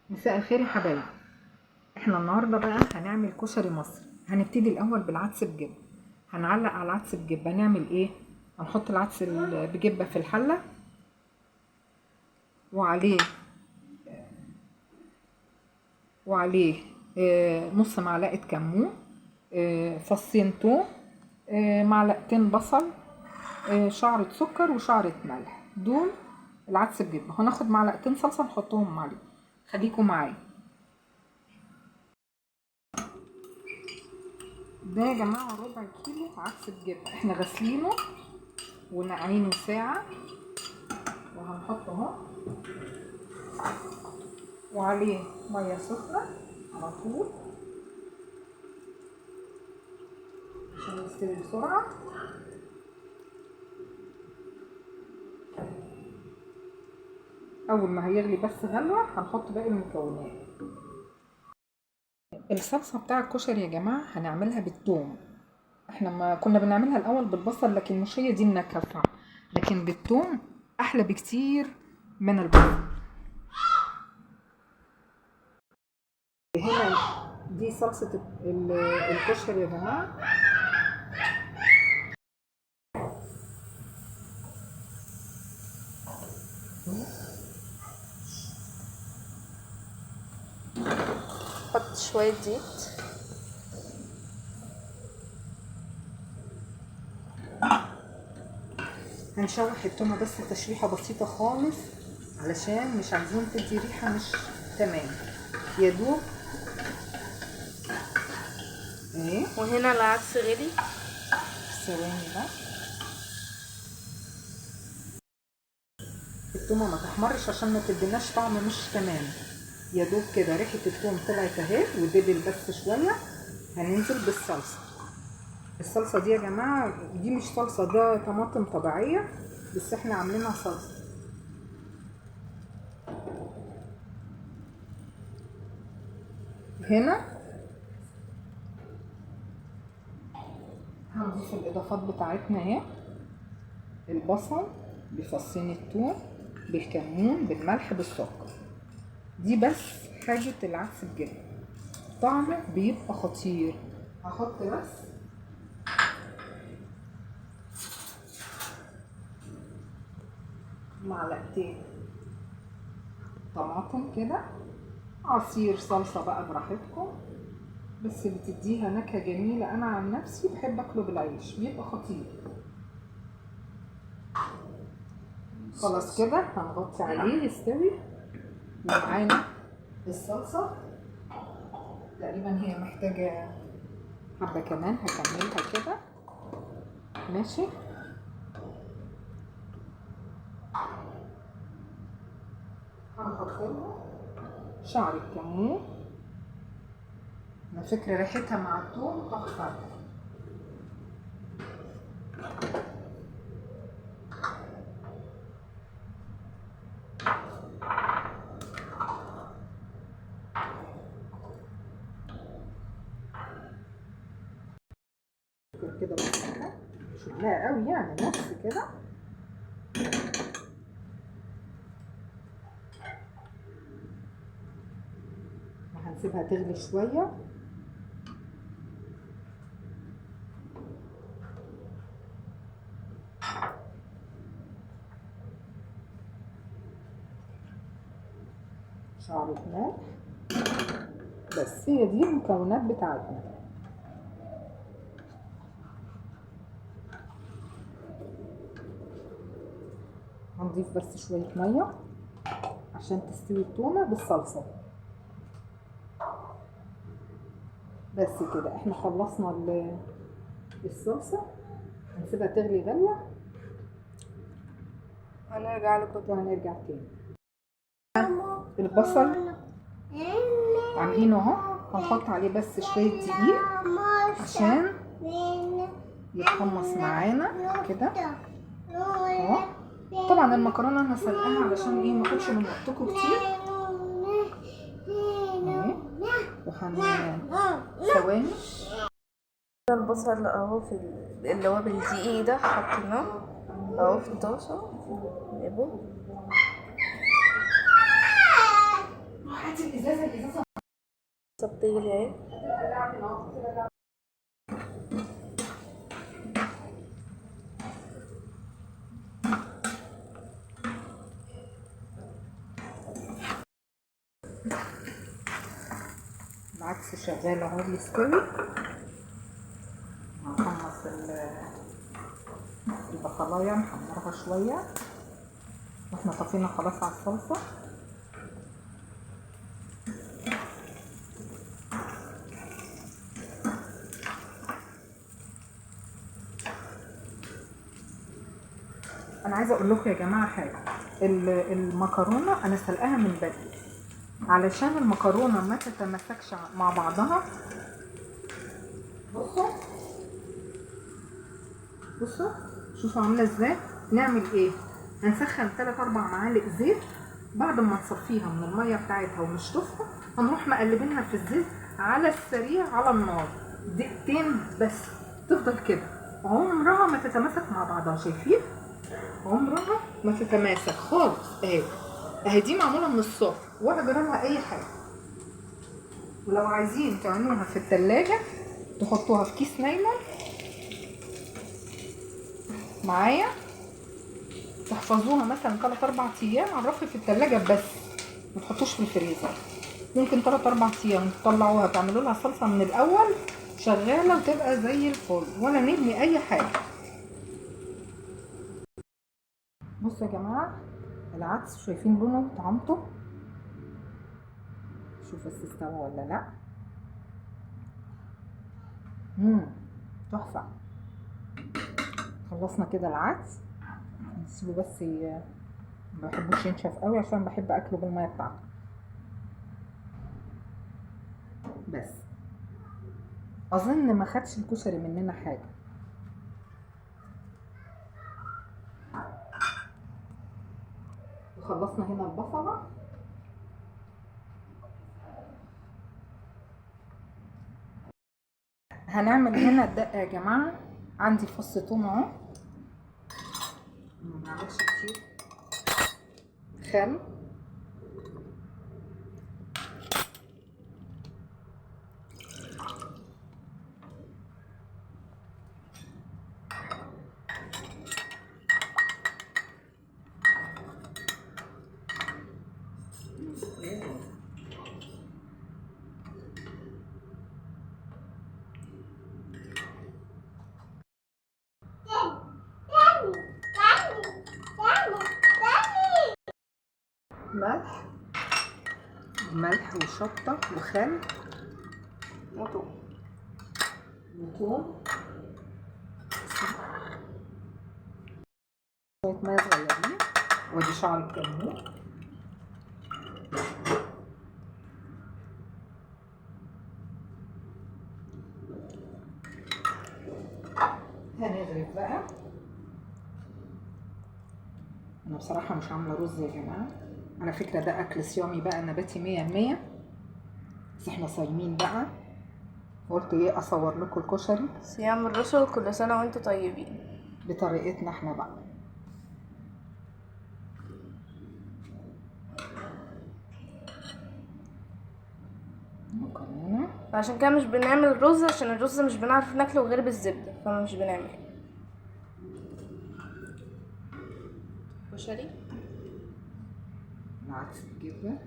مساء الخير يا حبايبي. احنا النهارده بقى هنعمل كشري مصري. هنبتدي الاول بالعدس بجبه. هنعلق على العدس بجبه. هنعمل ايه؟ هنحط العدس بجبه في الحله، وعليه وعليه نص معلقه كمون، فصين توم، معلقتين بصل، شعرة سكر وشعرة ملح. دول العدس بجبه. هناخد معلقتين صلصه نحطهم عليه. خليكم معايا. ده يا جماعه ربع كيلو عدس بجبه، احنا غاسلينه ونقعينه ساعه، وهنحطه اهو وعليه ميه سخنه على طول عشان يستوي بسرعه. اول ما هيغلي بس غلوه هنحط باقي المكونات. الصلصه بتاع الكشري يا جماعه هنعملها بالثوم. احنا ما كنا بنعملها الاول بالبصل، لكن مش هي دي النكهه بتاعتها، لكن بالثوم احلى بكتير من البصل. هنا دي صلصه الكشري يا جماعه. حط شوية زيت. هنشوح التومه بس تشويحه بسيطه خالص، علشان مش عايزين تدي ريحه مش تمام، يا دوب ايه. وهنا العدس غلي. ثواني بقى، التومه ما تحمرش عشان ما تديناش طعم مش تمام. يا دوب كده ريحه التوم طلعت اهي ودبل بس شويه. هننزل بالصلصه. الصلصه دي يا جماعه دي مش صلصه، ده طماطم طبيعيه بس احنا عاملينها صلصه. هنا هنضيف الاضافات بتاعتنا اهي: البصل بفصين الثوم بالكمون بالملح بالسكر. دي بس حاجه العدس بجد، طعمه بيبقى خطير. هحط بس معلقتين طماطم كده، عصير صلصه بقى براحتكم، بس بتديها نكهه جميله. انا عن نفسي بحب اكله بالعيش، بيبقى خطير. خلاص كده هنغطي عليه يستوي. ومعانا الصلصه تقريبا هي محتاجه حبه كمان، هكملها كده ماشي. هنحط لها شعر الكمون، على فكره ريحتها مع الثوم تحفه. كده بسيطه، مش لا قوي يعني، نص كده. وهنسيبها تغلي شويه. شعرة ملح بس، هي دي المكونات بتاعتنا. هنضيف بس شوية مية عشان تستوي التونة بالصلصة. بس كده احنا خلصنا الصلصة. هنسيبها تغلي غلوة هنرجع لكم وهنرجع تاني. البصل عاملينه اهو، هنحط عليه بس شوية دقيق عشان يتحمص معانا كده اهو. طبعا المكرونة انا سلقاها علشان ايه ماخدش من وقتكم كتير اهي. ثواني. البصل اهو في اللي هو بالدقيق ده، حطيناه اهو في الطاسه. نقلبه. هاتي تغلي اهي. العدس شغال اهو بيستوي. هنحمص البصلايه نحمرها شويه، واحنا طفينا خلاص على الصلصه. انا عايزه اقول لكم يا جماعه حاجه، المكرونه انا سلقاها من بدري علشان المكرونه ما تتمسكش مع بعضها. بصوا بصوا شوفوا عامله ازاي. نعمل ايه؟ هنسخن 3-4 معالق زيت، بعد ما نصفيها من الميه بتاعتها ونشطفها هنروح مقلبينها في الزيت على السريع على النار دقيقتين بس، تفضل كده عمرها ما تتماسك مع بعضها. شايفين؟ عمرها ما تتماسك خالص. اهي دي معموله من الصفر ولا جرالها اي حاجه. ولو عايزين تعينوها في التلاجة تحطوها في كيس نايلون معايا، تحفظوها مثلا 3-4 ايام على الرف في التلاجة بس، ما تحطوش في الفريزر. ممكن 3-4 ايام تطلعوها تعملوا لها صلصه من الاول شغاله وتبقى زي الفل ولا نبني اي حاجه. بصوا يا جماعه العدس، شايفين لونه وطعمته؟ شوف بس استوى ولا لا. تحفه. خلصنا كده العدس، نسيبه بس ما بحبوش ينشف قوي عشان بحب اكله بالميه بتاعته. بس اظن ما خدش الكشري مننا حاجه. وخلصنا هنا البصله. هنعمل هنا الدقه يا جماعه. عندي فص ثوم اهو، ما بعملش كتير، خل، ملح وشطه وخل وثوم شويه ميه صغيرين، ودي شعر الكمون. هنغرف بقى. انا بصراحه مش عامله رز يا جماعه، على فكره ده اكل صيامي بقى نباتي 100%، بس احنا صايمين بقى، قلت ايه اصور لكم الكشري صيام الرسل، كل سنة وانتم طيبين. بطريقتنا احنا بقى. مكرونه. عشان كده مش بنعمل رز، عشان الرز مش بنعرف ناكله غير بالزبدة، فمش بنعمل كشري. العدس بالجبه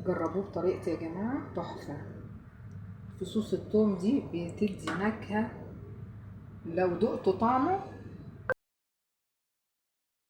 جربوه بطريقتي يا جماعه، تحفه. فصوص الثوم دي بتدي نكهه، لو دقتوا طعمه